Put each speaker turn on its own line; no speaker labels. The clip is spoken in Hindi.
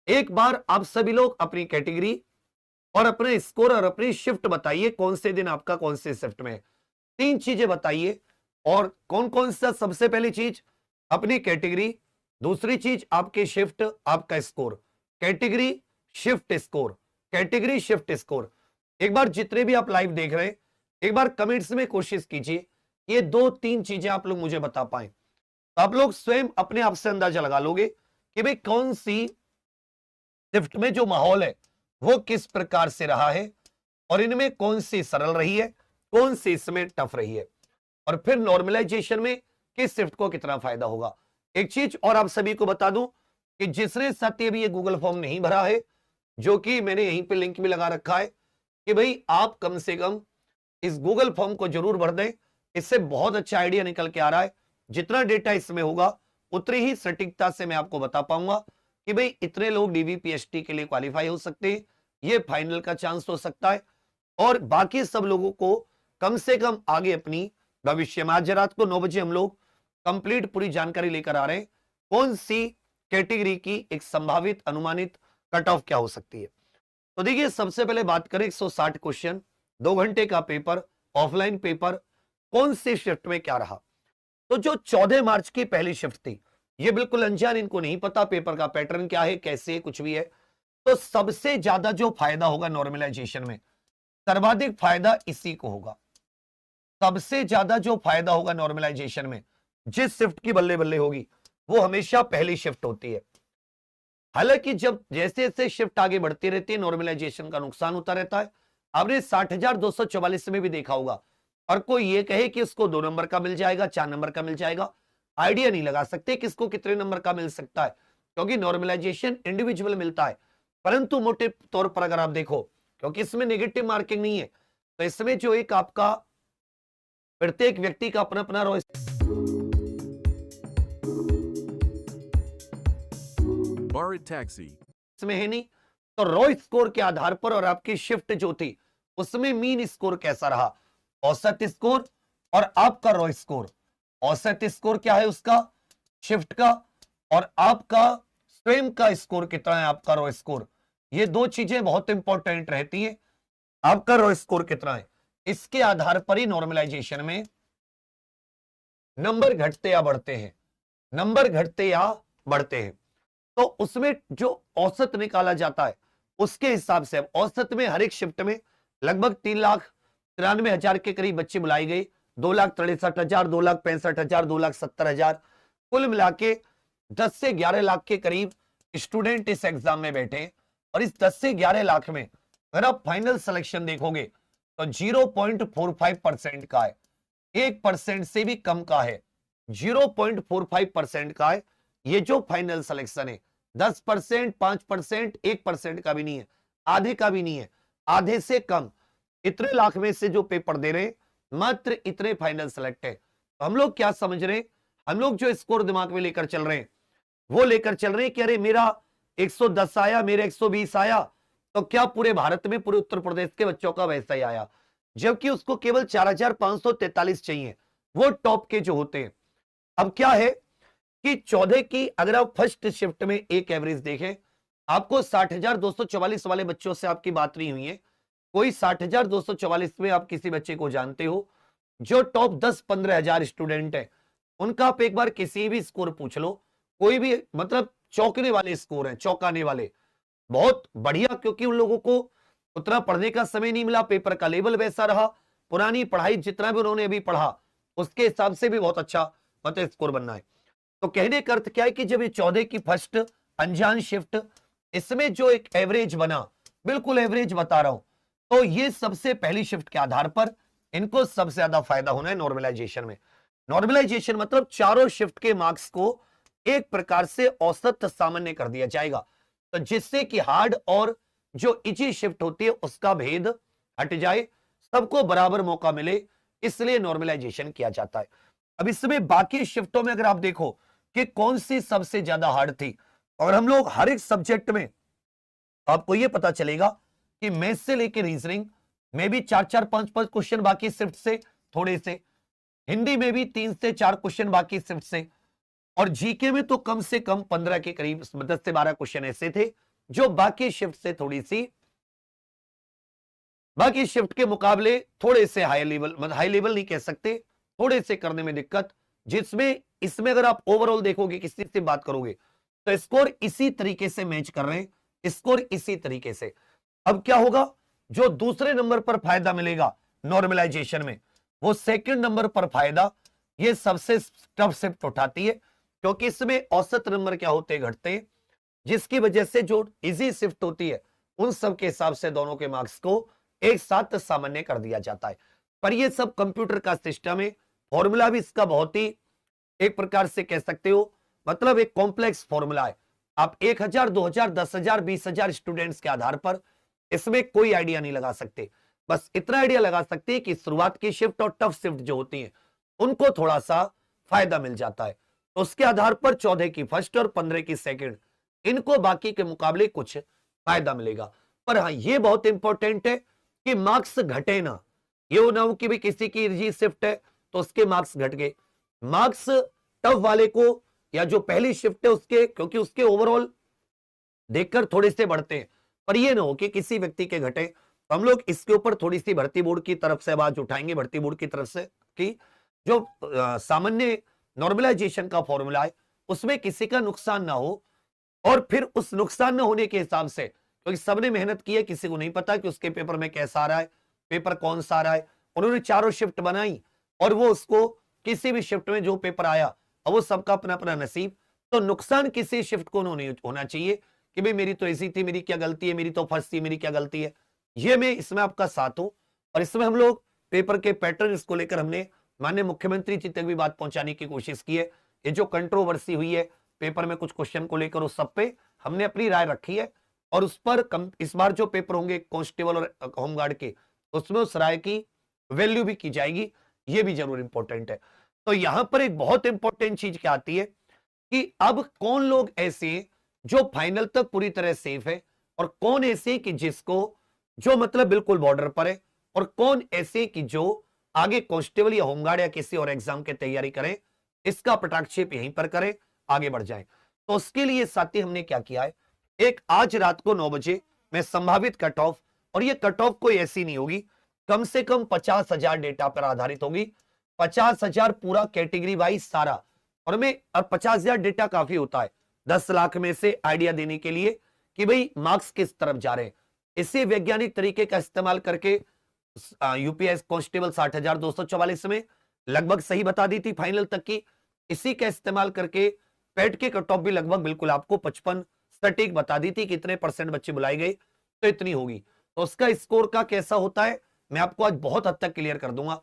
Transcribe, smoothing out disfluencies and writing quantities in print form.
एक बार आप सभी लोग अपनी कैटेगरी और अपने स्कोर और अपनी शिफ्ट बताइए, कौन से दिन आपका कौन से शिफ्ट में है। 3 चीजें बताइए। और कौन कौन सा? सबसे पहली चीज अपनी कैटेगरी, दूसरी चीज आपके शिफ्ट, आपका score. Category, shift, score. Category, shift, score. एक बार जितने भी आप लाइव देख रहे हैं, एक बार कमेंट्स में कोशिश कीजिए ये 2-3 चीजें आप लोग मुझे बता पाए, तो आप लोग स्वयं अपने आप से अंदाजा लगा लोगे कि भाई कौन सी शिफ्ट में जो माहौल है वो किस प्रकार से रहा है, और इनमें कौन सी सरल रही है, कौन सी इसमें टफ रही है, और फिर नॉर्मलाइजेशन में किस शिफ्ट को कितना फायदा होगा। एक चीज और आप सभी को बता दूं कि जिसने सत्य भी ये गूगल फॉर्म नहीं भरा है, जो कि मैंने यहीं पे लिंक भी लगा रखा है, कि भाई आप कम से कम इस गूगल फॉर्म को जरूर भर दें। इससे बहुत अच्छा आइडिया निकल के आ रहा है। जितना डेटा इसमें होगा उतनी ही सटीकता से मैं आपको बता पाऊंगा कि भाई इतने लोग डीवीपीएसटी के लिए क्वालिफाई हो सकते हैं, ये फाइनल का चांस हो सकता है, और बाकी सब लोगों को कम से कम आगे अपनी भविष्य में। आज रात को 9 बजे हम लोग कंप्लीट पूरी जानकारी लेकर आ रहे हैं कौन सी कैटेगरी की एक संभावित अनुमानित कट ऑफ क्या हो सकती है। तो देखिए, सबसे पहले बात करें 160 क्वेश्चन, 2 घंटे का पेपर, ऑफलाइन पेपर, कौन सी शिफ्ट में क्या रहा। तो जो 14 मार्च की पहली शिफ्ट थी, ये बिल्कुल अनजान, इनको नहीं पता पेपर का पैटर्न क्या है, कैसे है, कुछ भी है। तो सबसे ज्यादा जो फायदा होगा नॉर्मलाइजेशन में, सर्वाधिक फायदा इसी को होगा। सबसे ज्यादा जो फायदा होगा नॉर्मलाइजेशन में, जिस शिफ्ट की बल्ले बल्ले होगी, वो हमेशा पहली शिफ्ट होती है। हालांकि जब जैसे जैसे शिफ्ट आगे बढ़ती रहती है, नॉर्मलाइजेशन का नुकसान होता रहता है। आपने 60,244 में भी देखा होगा। और कोई ये कहे कि उसको 2 नंबर का मिल जाएगा, 4 नंबर का मिल जाएगा, आइडिया नहीं लगा सकते किसको कितने नंबर का मिल सकता है, क्योंकि नॉर्मलाइजेशन इंडिविजुअल मिलता है। परंतु मोटे तौर पर अगर आप देखो, क्योंकि इसमें नेगेटिव मार्किंग नहीं है, तो इसमें जो एक आपका प्रत्येक व्यक्ति का अपना अपना रॉय इसमें है नहीं, तो रॉय स्कोर के आधार पर और आपकी शिफ्ट जो थी उसमें मीन स्कोर कैसा रहा, औसत स्कोर और आपका रॉय स्कोर। औसत स्कोर क्या है उसका, शिफ्ट का, और आपका स्वयं का स्कोर कितना है, आपका रॉय स्कोर। ये 2 चीजें बहुत इंपॉर्टेंट रहती है। आपका रॉय स्कोर कितना है, इसके आधार पर ही नॉर्मलाइजेशन में नंबर घटते या बढ़ते हैं, नंबर घटते या बढ़ते हैं। तो उसमें जो औसत निकाला जाता है उसके हिसाब से, औसत में हर एक शिफ्ट में लगभग 3,93,000 के करीब बच्चे बुलाई गई, 2,63,000, 2,65,000, 2,70,000, कुल मिला के 10 से 11 लाख के करीब स्टूडेंट इस एग्जाम में बैठे। और इस 10 से 11 लाख में अगर आप फाइनल सिलेक्शन देखोगे तो 0.45% का है, 1% से भी कम का है, 0.45% का है। ये जो फाइनल सिलेक्शन है 10%, 5%, 1% का भी नहीं है, आधे का भी नहीं है, आधे से कम। इतने लाख में से जो पेपर दे रहे हैं, मात्र इतने फाइनल सेलेक्ट है। तो हम लोग क्या समझ रहे हैं, हम लोग जो स्कोर दिमाग में लेकर चल रहे हैं, वो लेकर चल रहे हैं कि अरे मेरा 110 आया, मेरा 120 आया, तो क्या पूरे भारत में, पूरे उत्तर प्रदेश के बच्चों का वैसा ही आया, जबकि उसको केवल 4,543 चाहिए, वो टॉप के जो होते हैं। अब क्या है कि 14 की अगर आप फर्स्ट शिफ्ट में एक एवरेज देखें, आपको 60,244 वाले बच्चों से आपकी बात नहीं हुई है, कोई 60,244 में आप किसी बच्चे को जानते हो जो टॉप 10-15 हजार स्टूडेंट है, उनका आप एक बार किसी भी स्कोर पूछ लो, कोई भी, मतलब चौंकने वाले स्कोर हैं, चौंकाने वाले, बहुत बढ़िया, क्योंकि उन लोगों को उतना पढ़ने का समय नहीं मिला, पेपर का लेवल वैसा रहा, पुरानी पढ़ाई जितना भी उन्होंने अभी पढ़ा उसके हिसाब से भी बहुत अच्छा मतलब स्कोर बनना है। तो कहने का अर्थ क्या है कि जब ये 14 की फर्स्ट अनजान शिफ्ट, इसमें जो एक एवरेज बना, बिल्कुल एवरेज बता रहा हूं, तो ये सबसे पहली शिफ्ट के आधार पर इनको सबसे ज्यादा फायदा होना है नॉर्मलाइजेशन में। नॉर्मलाइजेशन मतलब चारों शिफ्ट के मार्क्स को एक प्रकार से औसत सामान्य कर दिया जाएगा, तो जिससे कि हार्ड और जो इजी शिफ्ट होती है उसका भेद हट जाए, सबको बराबर मौका मिले, इसलिए नॉर्मलाइजेशन किया जाता है। अब इसमें बाकी शिफ्टों में अगर आप देखो कि कौन सी सबसे ज्यादा हार्ड थी, और हम लोग हर एक सब्जेक्ट में आपको यह पता चलेगा कि मैथ से लेकर रीजनिंग में भी 4-4, 5-5 क्वेश्चन बाकी शिफ्ट से थोड़े से, हिंदी में भी 3 से 4 क्वेश्चन बाकी शिफ्ट से, और जीके में तो कम से कम 15 के करीब, 10 से 12 क्वेश्चन ऐसे थे जो बाकी शिफ्ट से थोड़ी सी, बाकी शिफ्ट के मुकाबले थोड़े से हाई लेवल, मतलब हाई लेवल नहीं कह सकते, थोड़े से करने में दिक्कत, जिसमें इसमें अगर आप ओवरऑल देखोगे, किसी से बात करोगे तो स्कोर इसी तरीके से मैच कर रहे हैं, स्कोर इसी तरीके से। अब क्या होगा, जो दूसरे नंबर पर फायदा मिलेगा नॉर्मलाइजेशन में, वो सेकंड नंबर पर फायदा ये सबसे टफ शिफ्ट उठाती है, क्योंकि इसमें औसत नंबर क्या होते घटते हैं, जिसकी वजह से जो इजी शिफ्ट होती है उन सब के हिसाब से दोनों के मार्क्स को एक साथ सामान्य कर दिया जाता है। पर ये सब कंप्यूटर का सिस्टम है, फॉर्मूला भी इसका बहुत ही एक प्रकार से कह सकते हो, मतलब एक कॉम्प्लेक्स फॉर्मूला है। आप 1000, 2000, 10,000, 20,000 स्टूडेंट्स के आधार पर इसमें कोई आइडिया नहीं लगा सकते। बस इतना आइडिया लगा सकते हैं कि शुरुआत की शिफ्ट और टफ शिफ्ट जो होती हैं उनको थोड़ा सा फायदा मिल जाता है, तो उसके आधार पर 14 की फर्स्ट और 15 की सेकंड, इनको बाकी के मुकाबले कुछ फायदा मिलेगा। पर हाँ, ये बहुत इंपॉर्टेंट है कि मार्क्स घटे ना, ये ना हो कि भी किसी की इजी शिफ्ट है तो उसके मार्क्स घट गए, मार्क्स टफ वाले को या जो पहली शिफ्ट है उसके, क्योंकि उसके ओवरऑल देखकर थोड़े से बढ़ते हैं, पर ये ना हो कि किसी व्यक्ति के घटे। तो हम लोग इसके ऊपर थोड़ी सी भर्ती बोर्ड की तरफ से आवाज उठाएंगे, भर्ती बोर्ड की तरफ से, कि जो सामान्य नॉर्मलाइजेशन का फॉर्मूला है उसमें किसी का नुकसान ना हो, और फिर उस नुकसान न होने के हिसाब से, क्योंकि सबने मेहनत की है, किसी को नहीं पता कि उसके पेपर में कैसा आ रहा है, पेपर कौन सा आ रहा है, उन्होंने चारों शिफ्ट बनाई और वो उसको किसी भी शिफ्ट में जो पेपर आया, और वो सबका अपना अपना नसीब, तो नुकसान किसी शिफ्ट को नहीं होना चाहिए कि भाई मेरी तो ऐसी थी, मेरी क्या गलती है, मेरी तो फर्स्ट थी, मेरी क्या गलती है। ये मैं इसमें आपका साथ हूं, और इसमें हम लोग पेपर के पैटर्न इसको लेकर हमने माननीय मुख्यमंत्री जी तक भी बात पहुंचाने की कोशिश की है। ये जो कंट्रोवर्सी हुई है पेपर में कुछ क्वेश्चन को लेकर, उस सब पे हमने अपनी राय रखी है, और उस पर इस बार जो पेपर होंगे कांस्टेबल और होमगार्ड के, उसमें उस राय की वैल्यू भी की जाएगी, ये भी जरूर इंपॉर्टेंट है। तो यहां पर एक बहुत इंपॉर्टेंट चीज क्या आती है कि अब कौन लोग ऐसे जो फाइनल तक पूरी तरह सेफ है, और कौन ऐसे कि जिसको जो मतलब बिल्कुल बॉर्डर पर है, और कौन ऐसे कि जो आगे कांस्टेबल या होमगार्ड या किसी और एग्जाम की तैयारी करें, इसका पटाक्षेप यहीं पर करें, आगे बढ़ जाएं। तो उसके लिए साथी हमने क्या किया है, एक आज रात को 9 बजे में संभावित कट ऑफ, और ये कट ऑफ कोई ऐसी नहीं होगी, कम से कम 50,000 डेटा पर आधारित होगी, 50,000 पूरा कैटेगरी वाइज सारा, और मैं, और 50,000 डेटा काफी होता है 10 लाख में से आइडिया देने के लिए कि भाई मार्क्स किस तरफ जा रहे हैं। इसी वैज्ञानिक तरीके का इस्तेमाल करके यूपीएस कांस्टेबल 60,244 में लगभग सही बता दी थी फाइनल तक की, इसी का इस्तेमाल करके पेट के कट ऑफ भी लगभग बिल्कुल आपको 55 सटीक बता दी थी, कितने परसेंट बच्चे बुलाए गए तो इतनी होगी। तो उसका स्कोर का कैसा होता है मैं आपको आज बहुत हद तक क्लियर कर दूंगा।